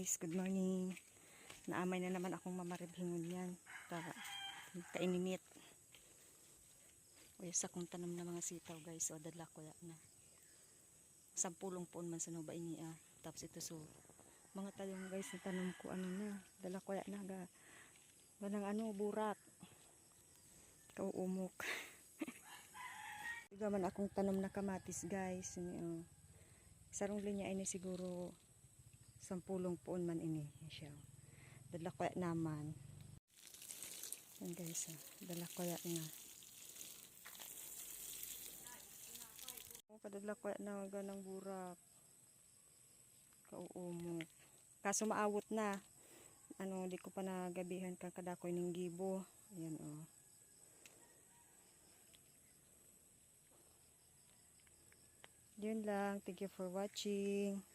guys, good morning. Naamay na naman akong mamaribhingon yan. Kaininit. O yung sakong tanong na mga sitaw guys. O dala ko na. Sampulong poon man sa nuba ini ah. Tapos ito so. Mga talong guys na tanong ko ano na. Dala ko na ga. Ganang ano burak. Kauumok. Iga man akong tanom na kamatis guys. Ini, sarong linya ini siguro sampulong poon man ini siya. Dala ko naman. Yan guys, dala ko na. Kadala ko na ganang burak. Kauumok. Kaso maawot na. Ano, di ko pa nagabihan kang kadakoy ng gibo. Ayan oh. Yun lang. Thank you for watching.